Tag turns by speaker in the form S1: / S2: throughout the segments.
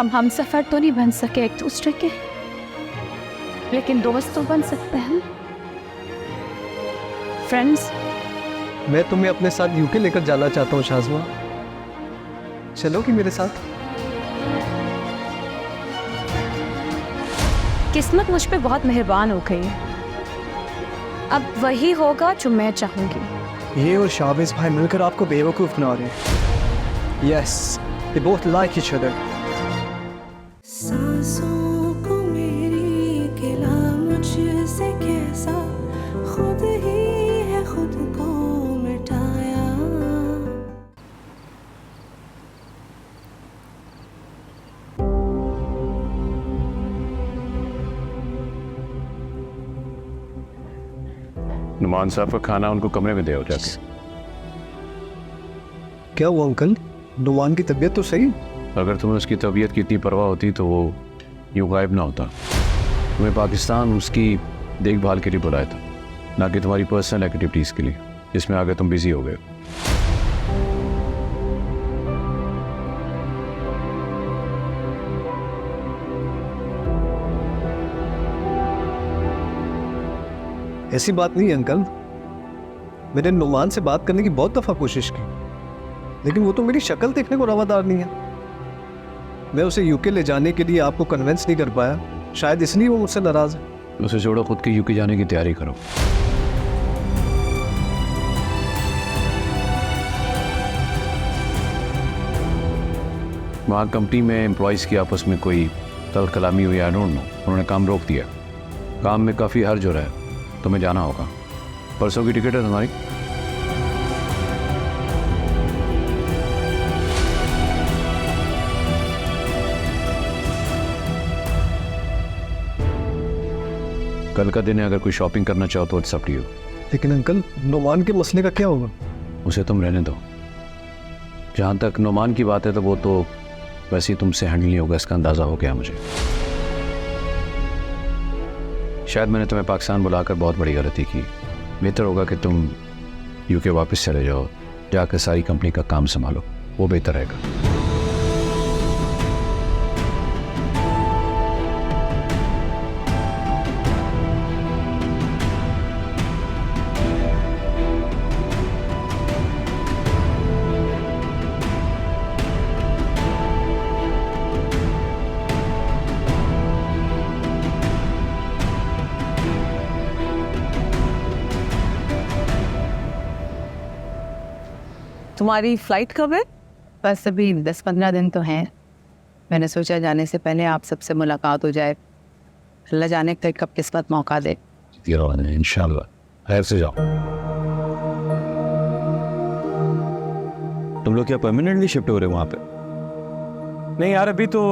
S1: हम सफर तो नहीं बन सके एक दूसरे के, लेकिन दोस्त तो बन सकते हैं, फ्रेंड्स।
S2: मैं तुम्हें अपने साथ यूके लेकर जाना चाहता हूँ शाज़मा, चलोगी मेरे साथ?
S1: किस्मत मुझ पे बहुत मेहरबान हो गई है, अब वही होगा जो मैं चाहूंगी।
S3: ये और शाहबाज भाई मिलकर आपको बेवकूफ़ बना रहे हैं। Yes, they both like each other.
S4: सांसों को मेरी गिला मुझसे कैसा, खुद ही है खुद को मिटाया।
S5: नुमान साहब का खाना उनको कमरे में दे हो जाके।
S2: क्या हुआ अंकल, नुमान की तबीयत तो सही?
S5: अगर तुम्हें उसकी तबीयत की इतनी परवाह होती तो वो यूँ गायब ना होता। तुम्हें पाकिस्तान उसकी देखभाल के लिए बुलाया था, ना कि तुम्हारी पर्सनल एक्टिविटीज़ के लिए, जिसमें आगे तुम बिजी हो गए।
S2: ऐसी बात नहीं है अंकल, मैंने नुमान से बात करने की बहुत दफ़ा कोशिश की, लेकिन वो तो मेरी शक्ल देखने को रवादार नहीं है। मैं उसे यूके ले जाने के लिए आपको कन्विंस नहीं कर पाया, शायद इसलिए वो मुझसे नाराज़ है।
S5: उसे छोड़ो, खुद के यूके जाने की तैयारी करो। वहाँ कंपनी में एम्प्लॉयज़ की आपस में कोई तल कलामी हुई, आई डोंट नो, उन्होंने काम रोक दिया। काम में काफ़ी हर्ज हो रहा है, तुम्हें जाना होगा। परसों की टिकट है तुम्हारी? कल का दिन है, अगर कोई शॉपिंग करना चाहो तो इट्स अप टू यू।
S2: लेकिन अंकल, नुमान के मसले का क्या होगा?
S5: उसे तुम रहने दो। जहाँ तक नुमान की बात है तो वो तो वैसे ही तुमसे हैंडल नहीं होगा, इसका अंदाज़ा हो गया मुझे। शायद मैंने तुम्हें पाकिस्तान बुलाकर बहुत बड़ी गलती की। बेहतर होगा कि तुम यूके वापस चले जाओ, जाकर सारी कंपनी का काम संभालो, वो बेहतर रहेगा।
S6: तुम्हारी फ्लाइट कब है?
S7: बस अभी 10-15 दिन तो हैं। मैंने सोचा जाने से पहले आप सबसे मुलाकात हो जाए, अल्लाह जाने कब किस्मत मौका दे।
S5: इंशाल्लाह। खैर से जाओ।
S8: तुम लोग क्या परमानेंटली शिफ्ट हो रहे हो वहाँ पे?
S3: नहीं यार, अभी तो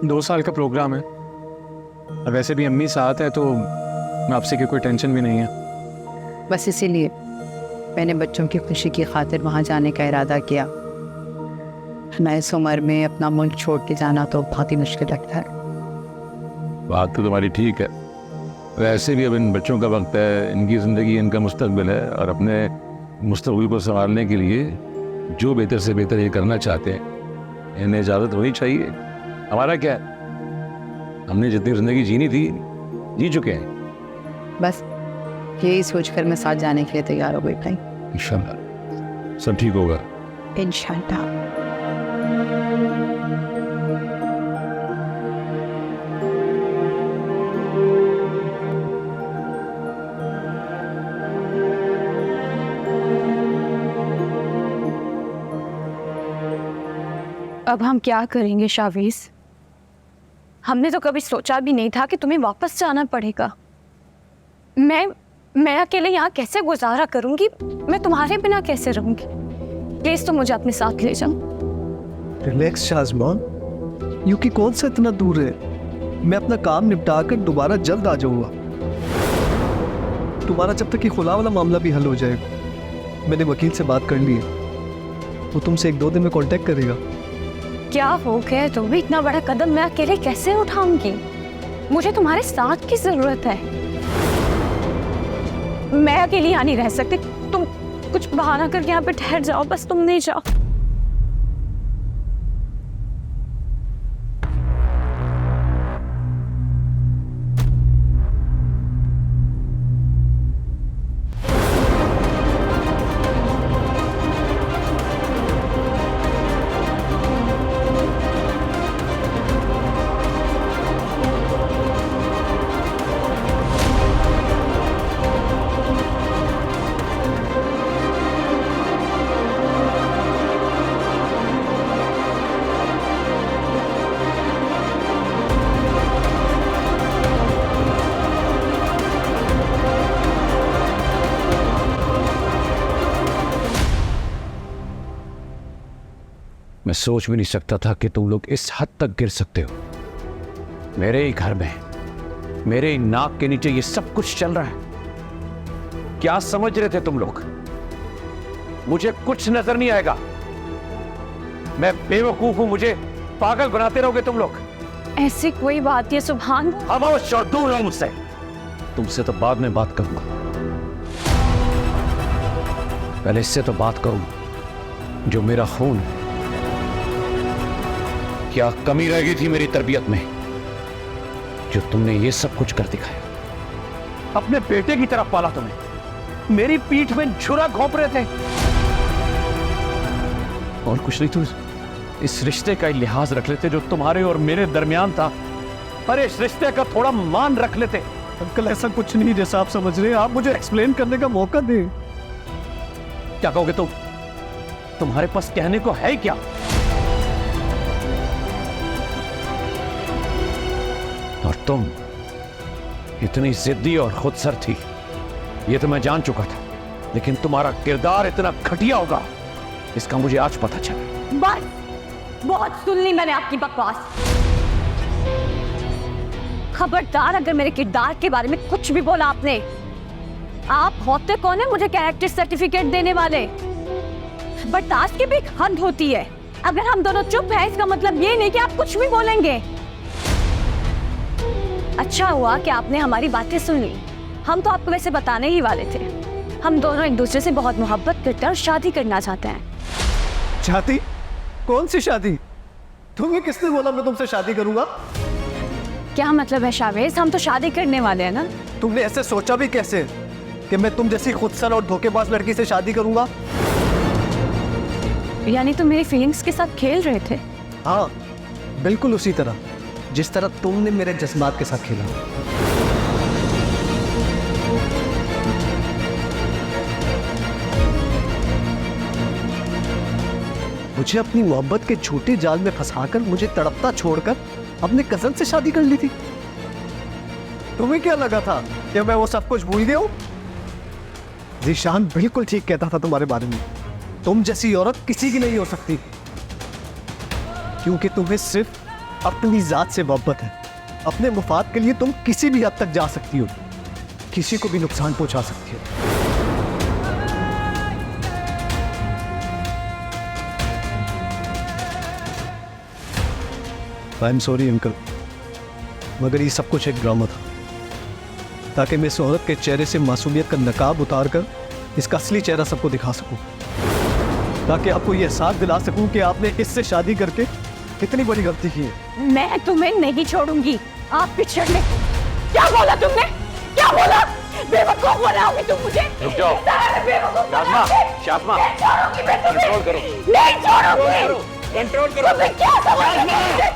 S3: 2 साल का प्रोग्राम है, और वैसे भी अम्मी साथ है तो आपसे की कोई टेंशन भी नहीं है।
S7: बस इसीलिए मैंने बच्चों की खुशी की खातिर वहाँ जाने का इरादा किया। मैं इस उम्र में अपना मुल्क छोड़ के जाना तो बहुत ही मुश्किल लगता है।
S5: बात तो तुम्हारी ठीक है, वैसे भी अब इन बच्चों का वक्त है, इनकी ज़िंदगी, इनका मुस्तकबिल है, और अपने मुस्तकबिल को संभालने के लिए जो बेहतर से बेहतर ये करना चाहते हैं, इन्हें इजाज़त होनी चाहिए। हमारा क्या है, हमने जितनी ज़िंदगी जीनी थी जी चुके हैं।
S7: बस यही सोचकर मैं साथ जाने के लिए तैयार हो गई भाई।
S5: इंशाल्लाह सब ठीक होगा।
S7: इंशाल्लाह।
S1: अब हम क्या करेंगे शावीज़? हमने तो कभी सोचा भी नहीं था कि तुम्हें वापस जाना पड़ेगा। मैं अकेले यहाँ कैसे गुजारा करूँगी? मैं तुम्हारे बिना कैसे रहूँगी? प्लीज़ तुम मुझे अपने साथ ले जाओ।
S2: रिलैक्स शाज़मा, यूके कौन सा इतना दूर है? मैं अपना काम निपटा कर दोबारा जल्द आ जाऊँगा। तुम्हारा जब तक ये खुला वाला मामला भी हल हो जाएगा। मैंने वकील से बात कर ली है, वो तुमसे 1-2 दिन में कांटेक्ट करेगा।
S1: क्या हो गया तुम्हें? इतना बड़ा कदम मैं अकेले कैसे उठाऊंगी? मुझे तुम्हारे साथ की जरूरत है। मैं अकेली यहाँ नहीं रह सकती। तुम कुछ बहाना करके यहाँ पे ठहर जाओ, बस तुम नहीं जाओ।
S6: सोच भी नहीं सकता था कि तुम लोग इस हद तक गिर सकते हो। मेरे ही घर में, मेरे ही नाक के नीचे ये सब कुछ चल रहा है। क्या समझ रहे थे तुम लोग? मुझे कुछ नजर नहीं आएगा? मैं बेवकूफ हूं, मुझे पागल बनाते रहोगे तुम लोग?
S1: ऐसी कोई बात नहीं, सुभान।
S6: खामोश और दूर रहो मुझसे। तुमसे तो बाद में बात करूंगा, पहले इससे तो बात करूं जो मेरा खून। क्या कमी रह गई थी मेरी तरबियत में जो तुमने ये सब कुछ कर दिखाया? अपने बेटे की तरफ पाला तुम्हें, मेरी पीठ में छुरा घोंप रहे थे। और कुछ नहीं, तो इस रिश्ते का लिहाज रख लेते जो तुम्हारे और मेरे दरमियान था। अरे इस रिश्ते का थोड़ा मान रख लेते।
S2: अंकल ऐसा कुछ नहीं जैसा आप समझ रहे हैं, आप मुझे एक्सप्लेन करने का मौका दें।
S6: क्या कहोगे तुम? तुम्हारे पास कहने को है क्या? और तुम इतनी जिद्दी और खुदसर थी, ये तो मैं जान चुका था, लेकिन तुम्हारा किरदार इतना घटिया होगा इसका मुझे आज पता चला।
S1: बस, बहुत सुन ली मैंने आपकी बकवास। खबरदार अगर मेरे किरदार के बारे में कुछ भी बोला आपने। आप होते कौन है मुझे कैरेक्टर सर्टिफिकेट देने वाले? बर्दाश्त की भी एक हद होती है। अगर हम दोनों चुप हैं इसका मतलब ये नहीं कि आप कुछ भी बोलेंगे। अच्छा हुआ कि आपने हमारी बातें सुन ली। हम तो आपको वैसे बताने ही वाले थे। हम दोनों एक दूसरे से बहुत मोहब्बत करते हैं और शादी करना चाहते हैं।
S2: शादी? कौन सी शादी? तुम्हें किसने बोला मैं तुमसे शादी करूंगा?
S1: क्या मतलब है शावेज? हम तो शादी करने वाले हैं ना।
S2: तुमने ऐसे सोचा भी कैसे कि मैं तुम जैसी खुदसर और धोखेबाज लड़की से शादी करूंगा?
S1: यानी तुम मेरी फीलिंग्स के साथ खेल रहे थे?
S2: हाँ, बिल्कुल उसी तरह जिस तरह तुमने मेरे जज्बात के साथ खेला। मुझे अपनी मोहब्बत के झूठे जाल में फंसाकर मुझे तड़पता छोड़कर अपने कजन से शादी कर ली थी। तुम्हें क्या लगा था कि मैं वो सब कुछ भूल गया हूं? जीशान बिल्कुल ठीक कहता था तुम्हारे बारे में। तुम जैसी औरत किसी की नहीं हो सकती, क्योंकि तुम्हें सिर्फ अपनी जात से मोहब्बत है। अपने मुफाद के लिए तुम किसी भी हद तक जा सकती हो, किसी को भी नुकसान पहुंचा सकती हो। आई एम सॉरी अंकल, मगर ये सब कुछ एक ड्रामा था, ताकि मैं इस औरत के चेहरे से मासूमियत का नकाब उतार कर इसका असली चेहरा सबको दिखा सकूं, ताकि आपको ये एहसास दिला सकूं कि आपने इससे शादी करके इतनी बड़ी गलती की है।
S1: मैं तुम्हें नहीं छोड़ूंगी। आप पिछड़ ले। क्या बोला तुमने? क्या बोला? बेवकूफ बनाओगे तुम मुझे?
S6: रुक जाओ। शाज़मा, शाज़मा, कंट्रोल करो।
S1: नहीं छोड़ूंगी।
S6: कंट्रोल करो।
S1: तुम्हें क्या समझ है?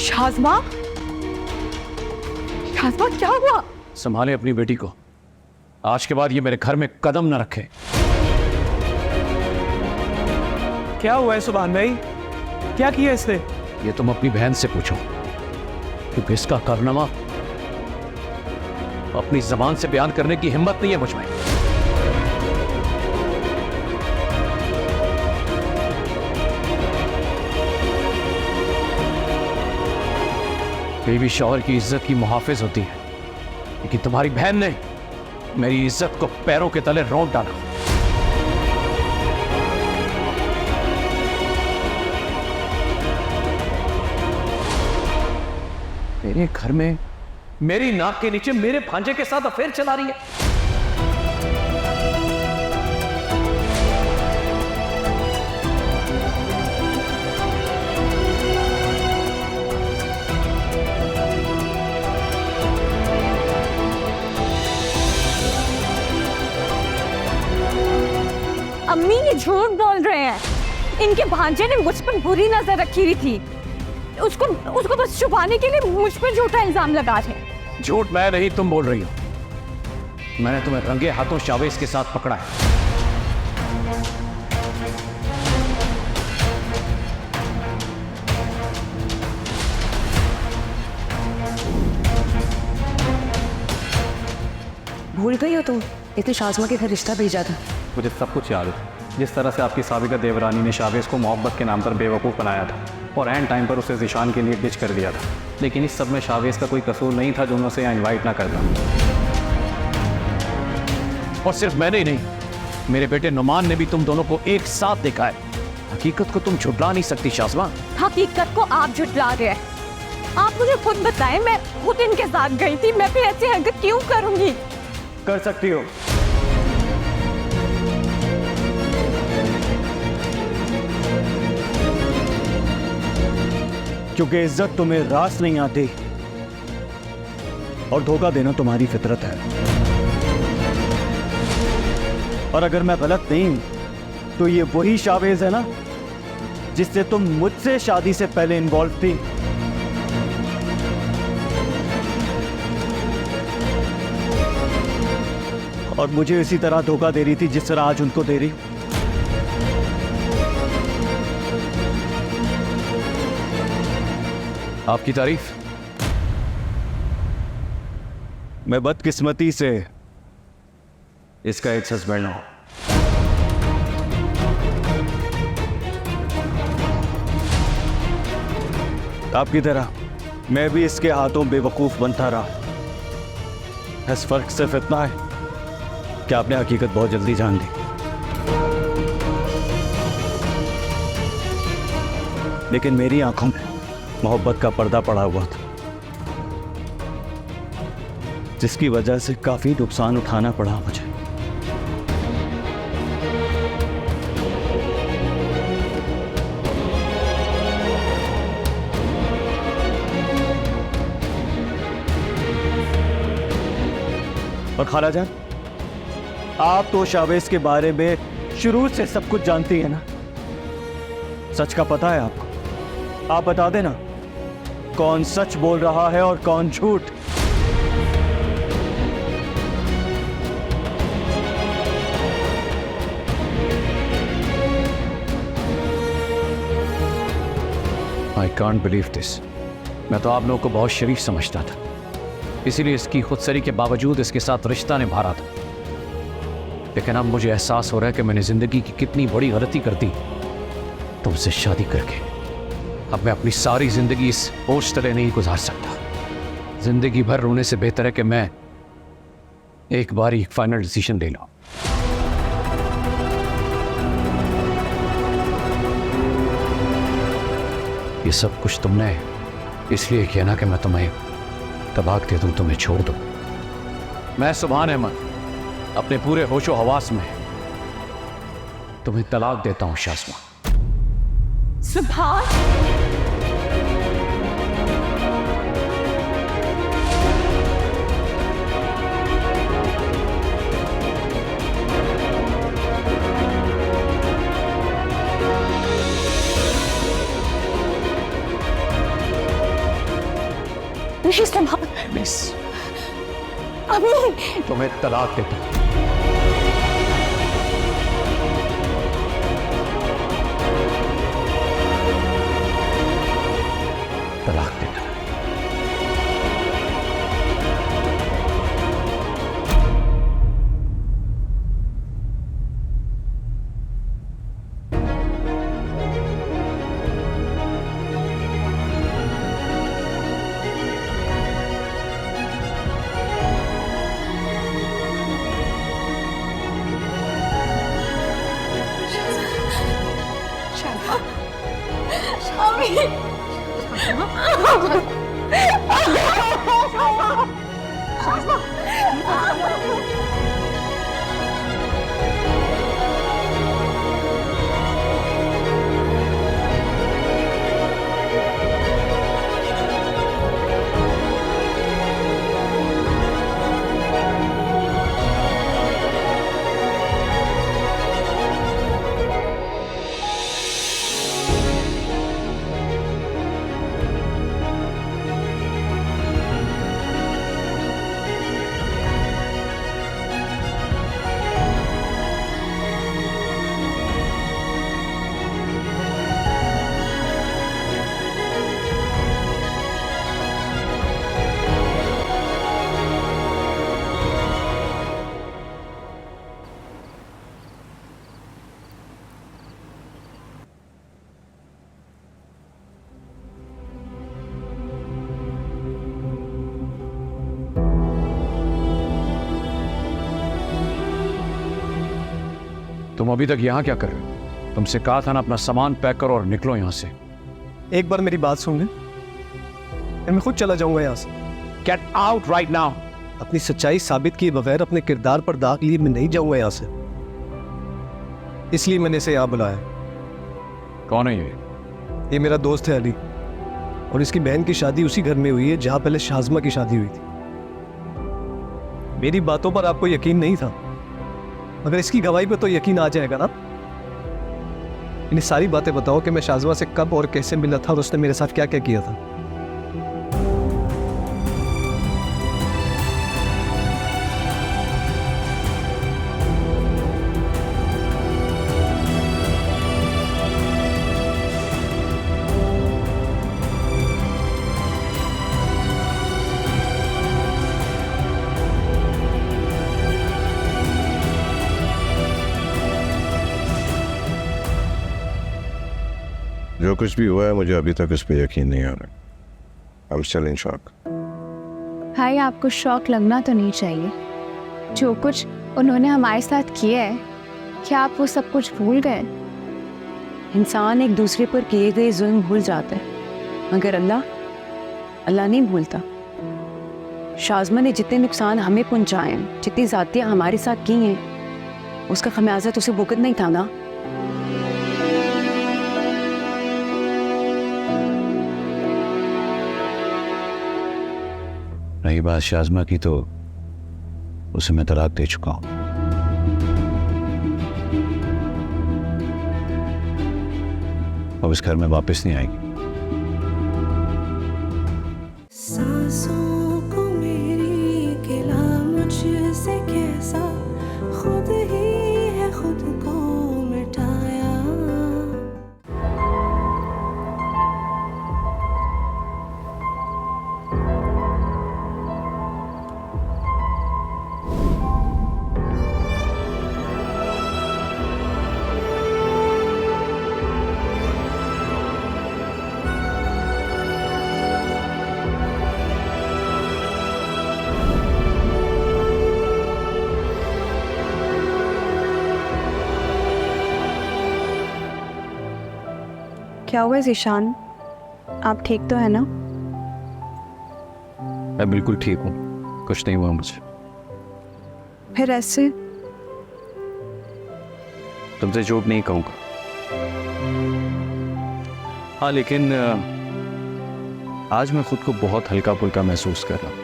S1: शाज़मा, शाज़मा क्या हुआ?
S6: संभाले अपनी बेटी को। आज के बाद ये मेरे घर में कदम न रखे।
S3: क्या हुआ है सुभान भाई? क्या किया इसने?
S6: ये तुम अपनी बहन से पूछो, क्योंकि इसका कारनामा अपनी जबान से बयान करने की हिम्मत नहीं है मुझ में। बीवी शौहर की इज्जत की मुहाफिज होती है, लेकिन तुम्हारी बहन ने मेरी इज्जत को पैरों के तले रौंद डाला। मेरे घर में मेरी नाक के नीचे मेरे भांजे के साथ अफेयर चला रही है।
S1: अम्मी ये झूठ बोल रहे हैं। इनके भांजे ने मुझ पर बुरी नजर रखी हुई थी। उसको बस छुपाने के लिए मुझ पर झूठा इल्जाम लगा रहे।
S6: झूठ मैं नहीं, तुम बोल रही हो। मैंने तुम्हें रंगे हाथों शावेज के साथ पकड़ा है।
S9: भूल गई हो तुम? इतने शाज़मा के घर रिश्ता भेजा था।
S3: मुझे सब कुछ याद है। जिस तरह से आपकी साबिका देवरानी ने शावेज को मोहब्बत के नाम पर बेवकूफ़ बनाया था और एंड टाइम पर उसे ज़िशान के लिए डिच कर दिया था, लेकिन इस सब में शावेज का कोई कसूर नहीं था जो मैं उसे यहाँ इन्वाइट ना करता।
S6: और सिर्फ मैंने ही नहीं, मेरे बेटे नुमान ने भी तुम दोनों को एक साथ देखा है। हकीकत को तुम झुठला नहीं सकती शाज़मा।
S1: हकीकत को आप झुठला रहे हैं। आप मुझे खुद बताएं, मैं खुद इनके साथ गई थी, मैं भी ऐसी हरकत क्यों करूंगी?
S3: कर सकती हो। क्योंकि इज्जत तुम्हें रास नहीं आती और धोखा देना तुम्हारी फितरत है। और अगर मैं गलत नहीं हूं तो ये वही शावेज है ना जिससे तुम मुझसे शादी से पहले इन्वॉल्व थी। और मुझे इसी तरह धोखा दे रही थी जिस तरह आज उनको दे रही।
S6: आपकी तारीफ?
S3: मैं बदकिस्मती से इसका एक हस्बैंड हूं। आपकी तरह मैं भी इसके हाथों बेवकूफ बनता रहा। इस फर्क सिर्फ इतना है कि आपने हकीकत बहुत जल्दी जान ली। लेकिन मेरी आंखों में मोहब्बत का पर्दा पड़ा हुआ था, जिसकी वजह से काफी नुकसान उठाना पड़ा मुझे। और खालाजान, आप तो शावेज के बारे में शुरू से सब कुछ जानती है ना। सच का पता है आपको। आप बता देना कौन सच बोल रहा है और कौन झूठ।
S6: I can't believe this. मैं तो आप लोगों को बहुत शरीफ समझता था, इसीलिए इसकी खुदसरी के बावजूद इसके साथ रिश्ता निभा रहा था। लेकिन अब मुझे एहसास हो रहा है कि मैंने जिंदगी की कितनी बड़ी गलती कर दी तुमसे शादी करके। अब मैं अपनी सारी जिंदगी इस बोझ तले नहीं गुजार सकता। जिंदगी भर रोने से बेहतर है कि मैं एक बार ही फाइनल डिसीजन ले लूं। ये सब कुछ तुमने इसलिए किया ना कि मैं तुम्हें तलाक दे दूं, तुम्हें छोड़ दूं। मैं सुभान अहमद अपने पूरे होशो हवास में तुम्हें तलाक देता हूं शाज़मा।
S1: सुभान, नहीं सुभान,
S6: मिस,
S1: अभी
S6: तुम्हें तलाक देता हूं। तलाक देता हूं। तुम अभी तक यहाँ क्या कर रहे हो? तुमसे कहा था ना अपना सामान पैक करो और निकलो यहाँ से।
S2: एक बार मेरी बात सुन ले, मैं खुद चला जाऊंगा यहाँ से।
S6: Get out right now.
S2: अपनी सच्चाई साबित किए बगैर अपने किरदार पर दाग लिए मैं नहीं जाऊंगा यहाँ से, इसलिए मैंने इसे यहाँ बुलाया।
S6: कौन है ये?
S2: ये मेरा दोस्त है अली, और इसकी बहन की शादी उसी घर में हुई है जहाँ पहले शाज़मा की शादी हुई थी। मेरी बातों पर आपको यकीन नहीं था, मगर इसकी गवाही पे तो यकीन आ जाएगा ना। इन्हें सारी बातें बताओ कि मैं शाज़मा से कब और कैसे मिला था और उसने मेरे साथ क्या क्या किया था।
S10: जो कुछ भी हुआ है मुझे अभी तक इस पे यकीन नहीं आ रहा। I am still in shock.
S11: भाई आपको शौक लगना तो नहीं चाहिए। जो कुछ उन्होंने हमारे साथ किया है, क्या आप वो सब कुछ भूल गए?
S9: इंसान एक दूसरे पर किए गए जुल्म भूल जाता है, मगर अल्लाह नहीं भूलता। शाज़मा ने जितने नुकसान हमें पहुंचाए हैं, जितनी ज़्यादतियाँ हमारे साथ की हैं, उसका खमियाजा तो उसे भुगतना नहीं था ना।
S6: रही बात शाज़मा की, तो उसे मैं तलाक दे चुका हूं। अब इस घर में वापस नहीं आएगी।
S4: सांसों को मेरी गिला मुझसे कैसा, खुद ही है खुद को मिटाया।
S11: क्या हुआ ज़ीशान, आप ठीक तो है ना?
S6: मैं बिल्कुल ठीक हूँ, कुछ नहीं हुआ मुझे।
S11: फिर ऐसे
S6: तुमसे झूठ नहीं कहूँगा। हाँ, लेकिन आज मैं खुद को बहुत हल्का फुल्का महसूस कर रहा हूँ।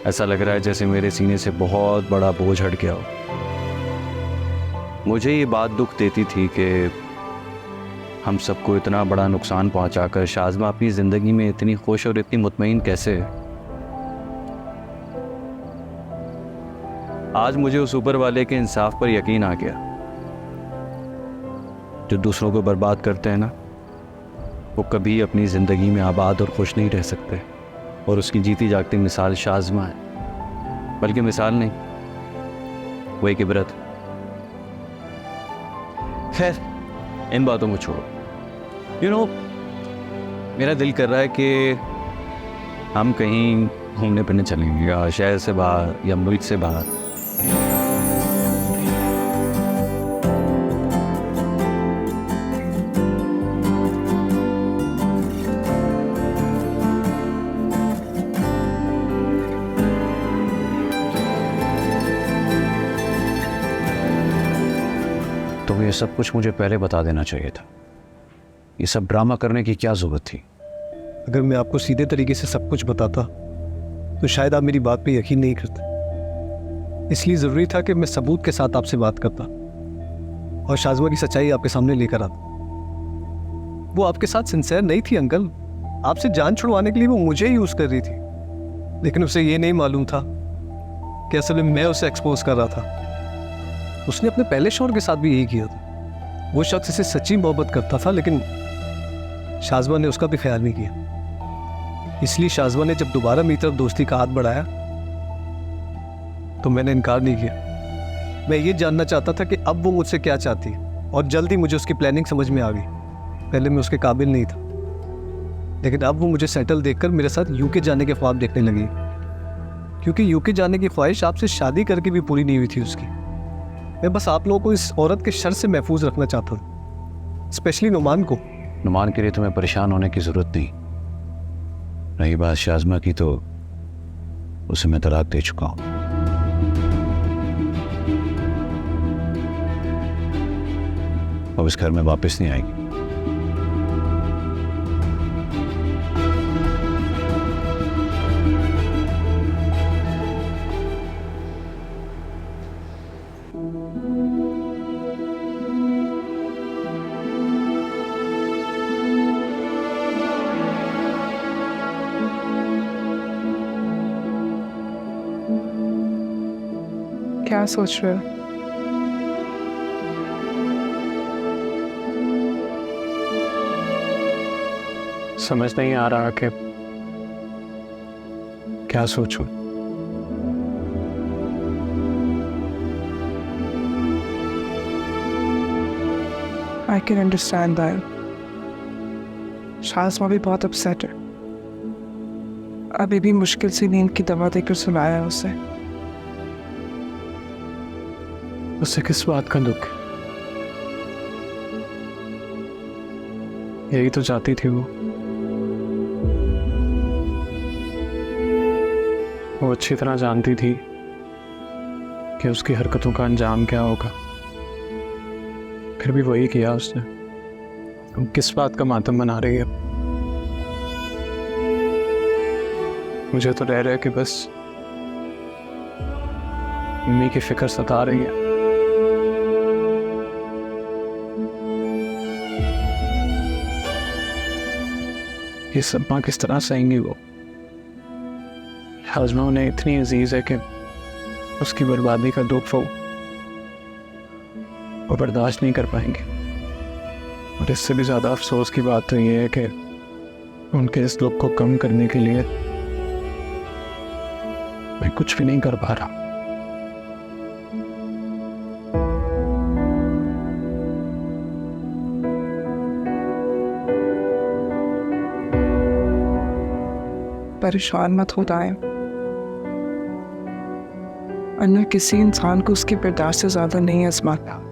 S6: ऐसा लग रहा है जैसे मेरे सीने से बहुत बड़ा बोझ हट गया हो। मुझे ये बात दुख देती थी कि हम सबको इतना बड़ा नुकसान पहुंचाकर शाज़मा अपनी ज़िंदगी में इतनी खुश और इतनी मुतमईन कैसे है। आज मुझे उस ऊपर वाले के इंसाफ पर यकीन आ गया। जो दूसरों को बर्बाद करते हैं ना, वो कभी अपनी ज़िंदगी में आबाद और खुश नहीं रह सकते। और उसकी जीती जागती मिसाल शाज़मा है, बल्कि मिसाल नहीं, वो एक इबरत। खैर, इन बातों को छोड़ो। मेरा दिल कर रहा है कि हम कहीं घूमने फिरने चलेंगे, या शहर से बाहर या मुल्क से बाहर। तुम्हें ये सब कुछ मुझे पहले बता देना चाहिए था। ये सब ड्रामा करने की क्या जरूरत थी?
S2: अगर मैं आपको सीधे तरीके से सब कुछ बताता तो शायद आप मेरी बात पे यकीन नहीं करते। इसलिए ज़रूरी था कि मैं सबूत के साथ आपसे बात करता और शाज़मा की सच्चाई आपके सामने लेकर आता। वो आपके साथ सिंसेयर नहीं थी अंकल। आपसे जान छुड़वाने के लिए वो मुझे यूज़ कर रही थी, लेकिन उसे ये नहीं मालूम था कि असल में मैं उसे एक्सपोज कर रहा था। उसने अपने पहले शौहर के साथ भी यही किया था। वो शख्स इसे सच्ची मोहब्बत करता था, लेकिन शाज़मा ने उसका भी ख्याल नहीं किया। इसलिए शाज़मा ने जब दोबारा मेरी तरफ दोस्ती का हाथ बढ़ाया तो मैंने इनकार नहीं किया। मैं ये जानना चाहता था कि अब वो मुझसे क्या चाहती है, और जल्दी मुझे उसकी प्लानिंग समझ में आ गई। पहले मैं उसके काबिल नहीं था, लेकिन अब वो मुझे सेटल देखकर मेरे साथ यूके जाने के ख्वाब देखने लगी, क्योंकि यूके जाने की ख्वाहिश आपसे शादी करके भी पूरी नहीं हुई थी उसकी। मैं बस आप लोगों को इस औरत के शर से महफूज रखना चाहता था, स्पेशली नुमान को।
S6: नुमान के लिए तुम्हें परेशान होने की जरूरत नहीं। रही बात शाज़मा की, तो उसे मैं तलाक दे चुका हूं। अब इस घर में वापस नहीं आएगी।
S12: क्या सोच रहे हो?
S13: समझ नहीं आ रहा कि क्या सोचूं।
S12: I can understand that. Shazma भी बहुत अपसेट है। अभी भी मुश्किल से नींद की दवा देकर सुलाया है उसे।
S13: उससे किस बात का दुख? यही तो चाहती थी वो अच्छी तरह जानती थी कि उसकी हरकतों का अंजाम क्या होगा, फिर भी वही किया उसने। तुम किस बात का मातम मना रही है? मुझे तो रह रहा कि बस मम्मी की फिक्र सता रही है। ये सदमा किस तरह सहेंगी वो? शाज़मा उन्हें इतनी अजीज है कि उसकी बर्बादी का दुख वो बर्दाश्त नहीं कर पाएंगे। और इससे भी ज़्यादा अफसोस की बात तो ये है कि उनके इस दुख को कम करने के लिए मैं कुछ भी नहीं कर पा रहा।
S12: परेशान मत हो दाएं। अन्ना किसी इंसान को उसकी बर्दाश्त से ज्यादा नहीं आजमाता।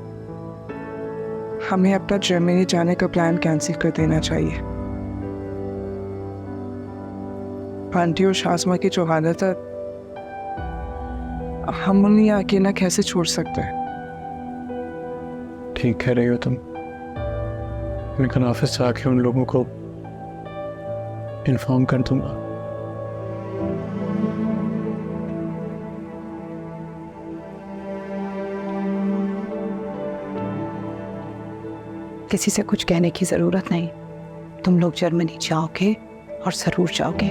S12: हमें अपना जर्मनी जाने का प्लान कैंसिल कर देना चाहिए। आंटी और शाज़मा की जो हालत है, हम उन्हें अकेला कैसे छोड़ सकते हैं?
S13: ठीक कह रही हो तुम, लेकिन ऑफिस से आके उन लोगों को इन्फॉर्म कर दूंगा।
S7: किसी से कुछ कहने की ज़रूरत नहीं। तुम लोग जर्मनी जाओगे और ज़रूर जाओगे।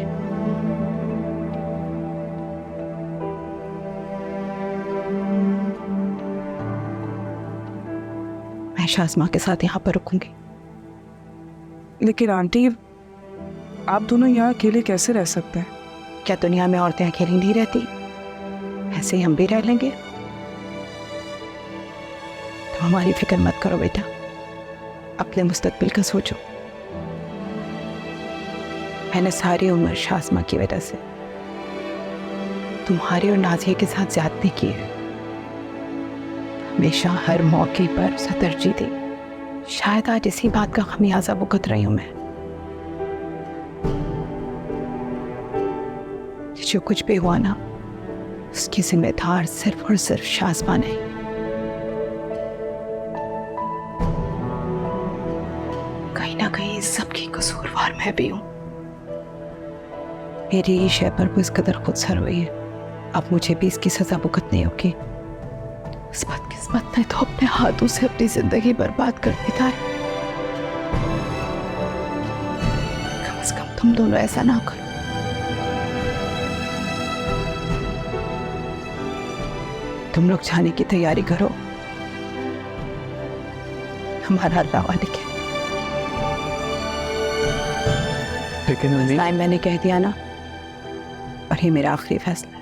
S7: मैं शाज़मा के साथ यहाँ पर रुकूंगी।
S12: लेकिन आंटी, आप दोनों यहाँ अकेले कैसे रह सकते हैं?
S7: क्या दुनिया में औरतें अकेली नहीं रहती? ऐसे ही हम भी रह लेंगे। तो हमारी फिक्र मत करो बेटा, अपने मुस्तकबिल का सोचो। मैंने सारी उम्र शाज़मा की वजह से तुम्हारे और नाज़िया के साथ ज्यादती की है। हमेशा हर मौके पर उसे तरजीह दी। शायद आज इसी बात का खमियाजा भुगत रही हूं मैं। जो कुछ भी हुआ ना, उसकी जिम्मेदार सिर्फ और सिर्फ शाज़मा नहीं, कहीं ना कहीं इस सब की कसूरवार मैं भी हूँ। मेरी ही शय पर वो इस कदर खुद सर हुई है, अब मुझे भी इसकी सजा भुगतनी होगी। इस बदकिस्मत ने तो अपने हाथों से अपनी जिंदगी बर्बाद कर दिया है। कम से कम तुम दोनों ऐसा ना करो। तुम लोग जाने की तैयारी करो, हमारा अल्लाह वाले के।
S13: लेकिन अम्मी,
S7: टाइम मैंने कह दिया ना, और ये मेरा आखिरी फैसला है।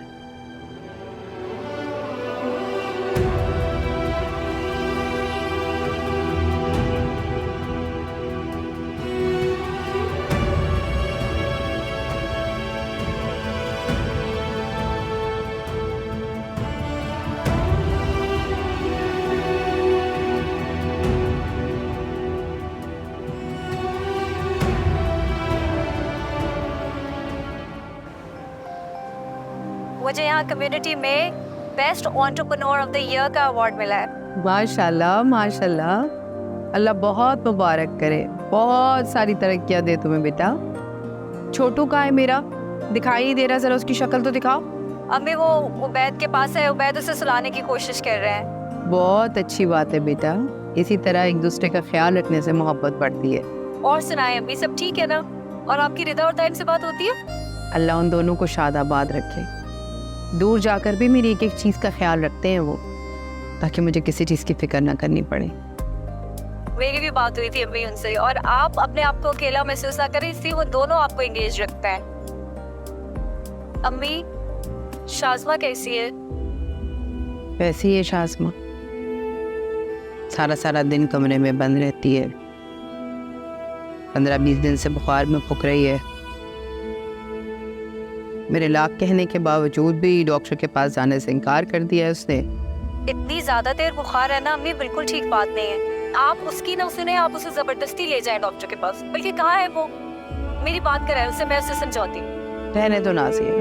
S1: मुझे यहाँ कम्युनिटी में best entrepreneur of the year का अवार्ड मिला है।
S7: माशाल्लाह माशाल्लाह, अल्लाह बहुत मुबारक करे, बहुत सारी तरक्कियां दे तुम्हें बेटा। छोटू कहाँ है मेरा, दिखाई नहीं दे रहा, जरा उसकी शक्ल तो दिखाओ।
S1: अम्मी वो उबैद के पास है, उबैद उसे सुलाने की कोशिश कर रहे हैं।
S7: बहुत अच्छी बात है बेटा, इसी तरह एक दूसरे का ख्याल रखने से मोहब्बत बढ़ती है।
S1: और सुनाए अम्मी, सब ठीक है ना? और आपकी रिदा और ताइम से बात होती है?
S7: अल्लाह उन दोनों को शादाबाद रखे। दूर जाकर भी मेरी एक एक चीज़ का ख्याल रखते हैं वो, ताकि मुझे किसी चीज़ की फिक्र ना करनी पड़े।
S1: मेरी भी बात हुई थी अम्मी उनसे, और आप अपने आप को अकेला महसूस ना करें, इसलिए वो दोनों आपको एंगेज रखते हैं। अम्मी, शाज़मा कैसी है?
S7: वैसी है शाज़मा, सारा सारा दिन कमरे में बंद रहती है, 15-20 दिन से बुखार में फूक रही है। मेरे लाख कहने के बावजूद भी डॉक्टर के पास जाने से इनकार कर दिया है उसने।
S1: इतनी ज्यादा देर बुखार है ना अम्मी, बिल्कुल ठीक बात नहीं है। आप उसकी ना सुने, आप उसे जबरदस्ती ले जाएं डॉक्टर के पास। बल्कि कहाँ है वो? मेरी बात कराए उससे, मैं उसे समझाती।
S7: रहने तो नाज़िया,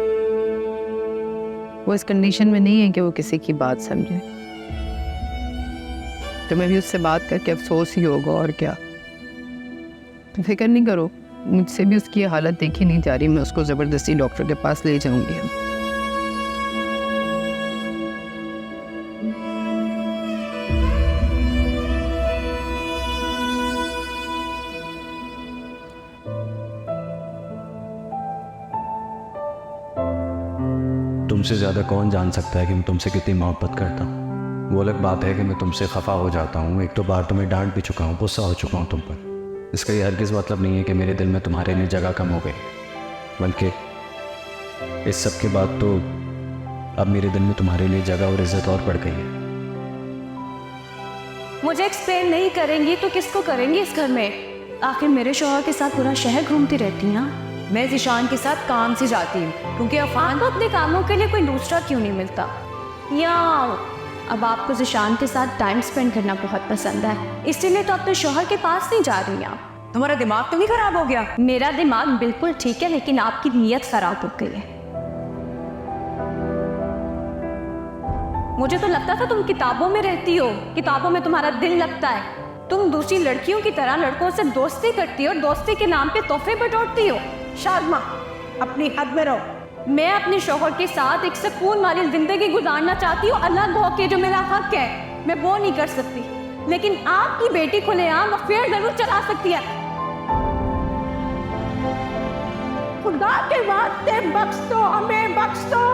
S7: वो इस कंडीशन में नहीं है कि वो किसी की बात समझे। तुम्हें भी उससे बात करके अफसोस ही होगा, और क्या। तुम फिक्र नहीं करो, मुझसे भी उसकी हालत देखी नहीं जा रही, मैं उसको ज़बरदस्ती डॉक्टर के पास ले जाऊंगी।
S6: तुमसे ज़्यादा कौन जान सकता है कि मैं तुमसे कितनी मोहब्बत करता हूँ। वो अलग बात है कि मैं तुमसे खफा हो जाता हूँ, एक तो बार तुम्हें डांट भी चुका हूँ, गुस्सा हो चुका हूँ तुम पर। इसका ये हरगिज़ मतलब नहीं है कि मेरे दिल में तुम्हारे लिए जगह कम हो गई, बल्कि इस सब के बाद तो अब मेरे दिल में तुम्हारे लिए जगह और इज्जत और बढ़ गई है।
S1: मुझे एक्सप्लेन नहीं करेंगी तो किसको करेंगी इस घर में? आखिर मेरे शौहर के साथ पूरा शहर घूमती रहती ना। मैं ज़िशान के साथ काम से जाती हूँ, क्योंकि अफान को अपने कामों के लिए कोई दूसरा क्यों नहीं मिलता। या अब आपको ज़िशान के साथ टाइम स्पेंड करना बहुत पसंद है, इसलिए तो अपने शौहर के पास नहीं जा रही हैं।
S9: तुम्हारा दिमाग तो नहीं खराब हो गया?
S1: मेरा दिमाग बिल्कुल ठीक है, लेकिन आपकी नीयत खराब हो गई है। मुझे तो लगता था तुम किताबों में रहती हो, किताबों में तुम्हारा दिल लगता है। तुम दूसरी लड़कियों की तरह लड़कों से दोस्ती करती हो और दोस्ती के नाम पे तोहफे बटोरती हो। शाज़मा, अपनी हद में रहो। मैं अपने शौहर के साथ एक सुकून वाली जिंदगी गुजारना चाहती हूँ, अलग होके, जो मेरा हक है मैं वो नहीं कर सकती। लेकिन आपकी बेटी खुलेआम अफेयर जरूर चला सकती है। खुदा के वास्ते बख्श दो, हमें बख्श दो।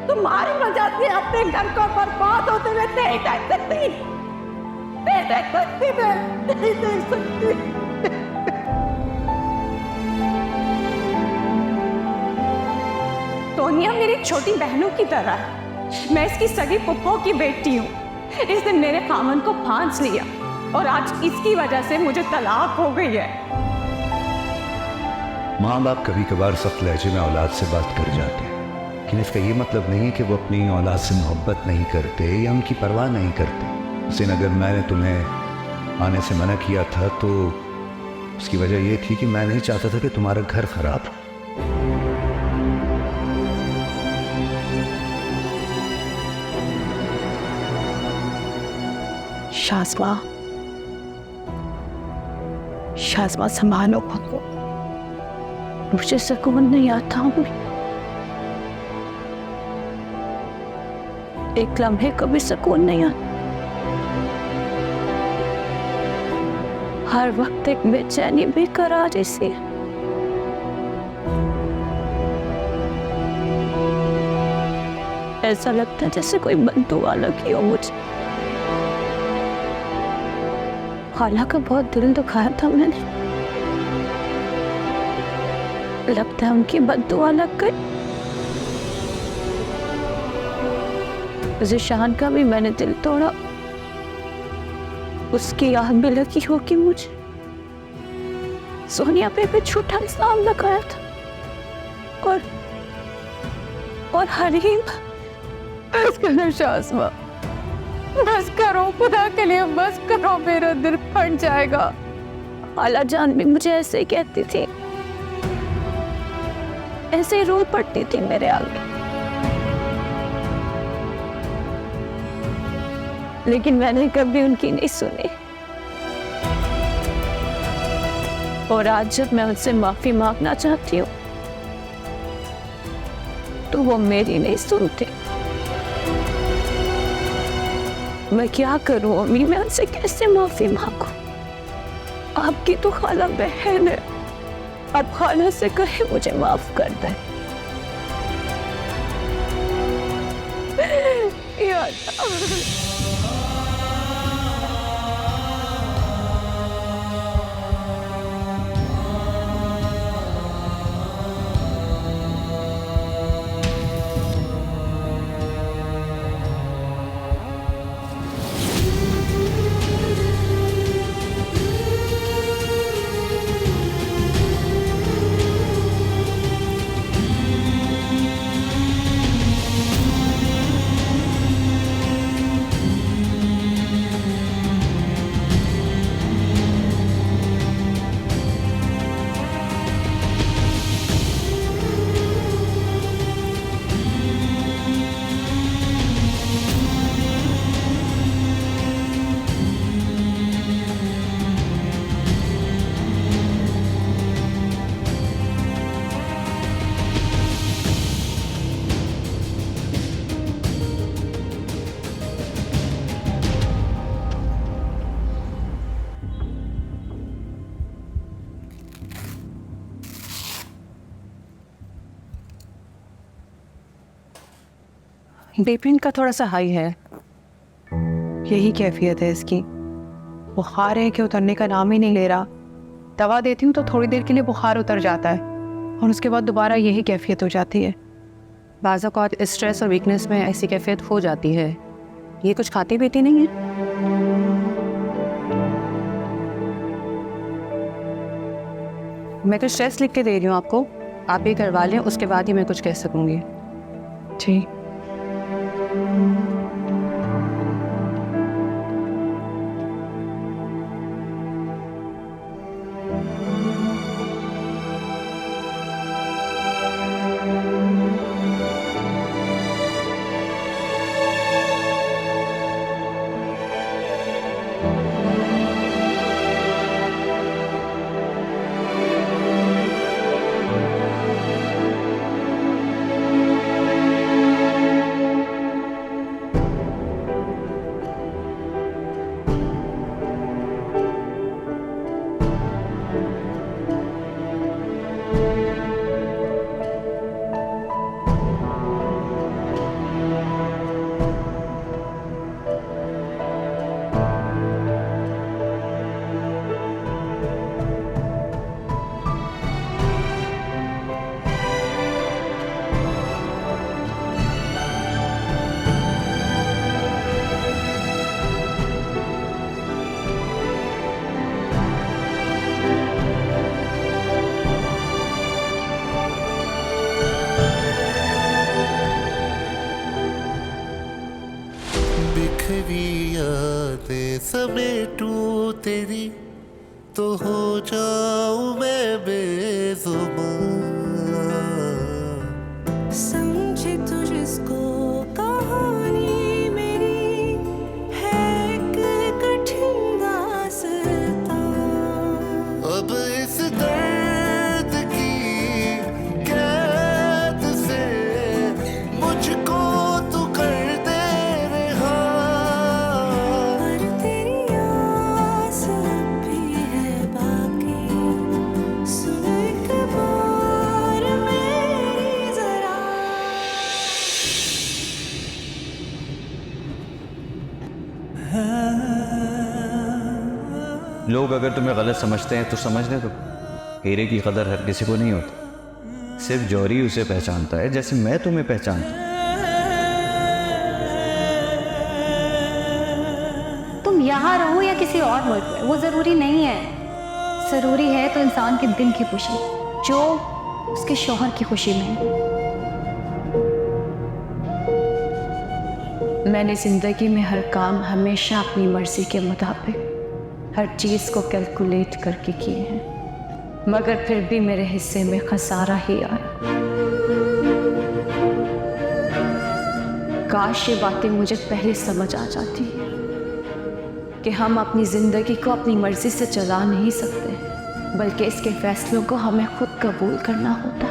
S1: तुम्हारी वजह से अपने घर को बर्बाद होते हुए नहीं देख सकती, नहीं देख सकती, मैं नहीं देख सकती। सोनिया मेरी छोटी बहनों की तरह है, मैं इसकी सगी पुप्पो की बेटी हूँ। इसने मेरे खामन को फांस लिया और आज इसकी वजह से मुझे तलाक हो गई है।
S14: माँ बाप कभी कभार सख्त लहजे में औलाद से बात कर जाते हैं, लेकिन इसका ये मतलब नहीं है कि वो अपनी औलाद से मोहब्बत नहीं करते या उनकी परवाह नहीं करते। लेकिन अगर मैंने तुम्हें आने से मना किया था तो उसकी वजह ये थी कि मैं नहीं चाहता था कि तुम्हारा घर खराब हो।
S7: शाज़मा,
S1: शाज़मा संभालो खुद को, मुझे सुकून नहीं आता हूँ। एक लम्हे को भी सुकून नहीं आता, हर वक्त एक बेचैनी बेकरार सी है। ऐसा लगता है जैसे कोई बददुआ लगी हो मुझे। खाला का बहुत दिल दुखाया था मैंने, लगता है उनकी बददुआ लग गई। ज़िशान का भी मैंने दिल तोड़ा, उसकी याद भी लगी होगी मुझे। सोनिया पे भी झूठा इल्जाम लगाया था, और हरीम।
S7: बस करो शाज़मा, बस करो, खुदा के लिए बस करो, मेरा दिल फट जाएगा।
S1: खाला जान भी मुझे ऐसे ही कहती थी, ऐसे ही रो पड़ती थी मेरे आगे, लेकिन मैंने कभी उनकी नहीं सुनी। और आज जब मैं उनसे माफी मांगना चाहती हूँ तो वो मेरी नहीं सुनते। मैं क्या करूं अम्मी, मैं उनसे कैसे माफी मांगूं? आपकी तो खाला बहन है, आप खाला से कहे मुझे माफ कर दे। या
S7: बीपी इनका थोड़ा सा हाई है, यही कैफियत है इसकी। बुखार है कि उतरने का नाम ही नहीं ले रहा। दवा देती हूँ तो थोड़ी देर के लिए बुखार उतर जाता है और उसके बाद दोबारा यही कैफियत हो जाती है।
S9: बाज़ औक़ात स्ट्रेस और वीकनेस में ऐसी कैफियत हो जाती है। ये कुछ खाती पीती नहीं है? मैं कुछ टेस्ट लिख के दे रही हूँ आपको, आप ये करवा लें, उसके बाद ही मैं कुछ कह सकूँगी।
S7: जी।
S15: समेटूं तेरी तो हो जाऊं मैं बेज़ुबान।
S4: समझे तू जिसको कहानी मेरी है एक कठिन दास्तां।
S6: लोग अगर तुम्हें गलत समझते हैं तो समझने दो। हीरे की कदर हर किसी को नहीं होती, सिर्फ जौहरी उसे पहचानता है जैसे मैं तुम्हें पहचानता हूं।
S11: तुम यहाँ रहो या किसी और मुल्क में, वो ज़रूरी नहीं है। ज़रूरी है तो इंसान के दिल की खुशी, जो उसके शौहर की खुशी में है।
S9: मैंने ज़िंदगी में हर काम हमेशा अपनी मर्ज़ी के मुताबिक हर चीज़ को कैलकुलेट करके किए हैं, मगर फिर भी मेरे हिस्से में खसारा ही आया। काश ये बातें मुझे पहले समझ आ जाती कि हम अपनी ज़िंदगी को अपनी मर्ज़ी से चला नहीं सकते, बल्कि इसके फैसलों को हमें खुद कबूल करना होता।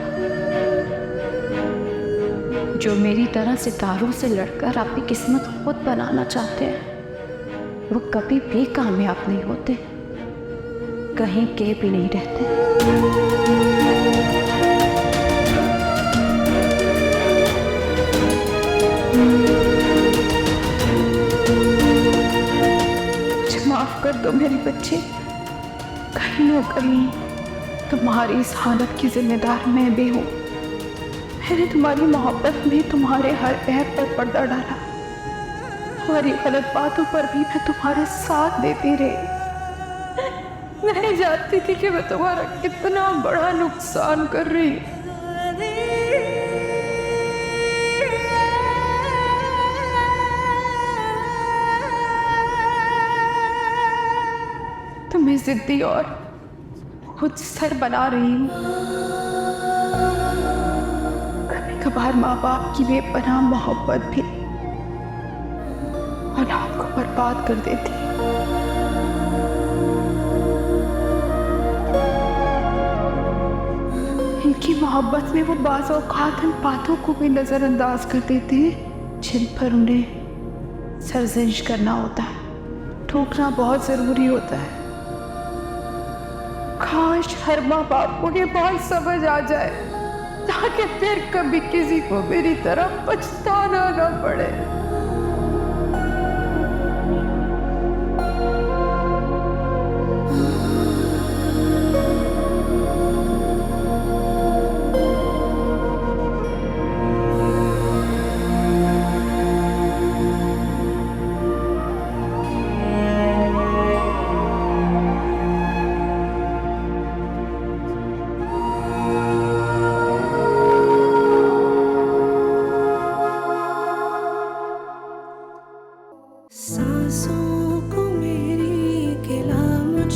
S9: जो मेरी तरह सितारों से लड़कर अपनी किस्मत खुद बनाना चाहते हैं, वो कभी भी कामयाब नहीं होते, कहीं के भी नहीं रहते।
S7: मुझे माफ कर दो मेरी बच्ची, कहीं न कहीं तुम्हारी इस हालत की जिम्मेदार मैं भी हूँ। मैंने तुम्हारी मोहब्बत में तुम्हारे हर ऐब पर पर्दा डाला, तुम्हारी गलत बातों पर भी मैं तुम्हारा साथ देती रही। मैं जानती थी कि मैं तुम्हारा कितना बड़ा नुकसान कर रही हूँ। तुम्हें जिद्दी और खुद सर बना रही हूँ। कभी कभार माँ बाप की बेपनाह मोहब्बत भी औलाद को बर्बाद कर देती है। इनकी मोहब्बत में वो बाज़ औक़ात उन बातों को भी नज़रअंदाज कर देते हैं जिन पर उन्हें सरजनिश करना होता है, ठोकना बहुत ज़रूरी होता है। काश हर माँ बाप को ये बात समझ आ जाए, ताकि फिर कभी किसी को मेरी तरह पछताना ना पड़े।
S4: सांसों को मेरी गिला मुझ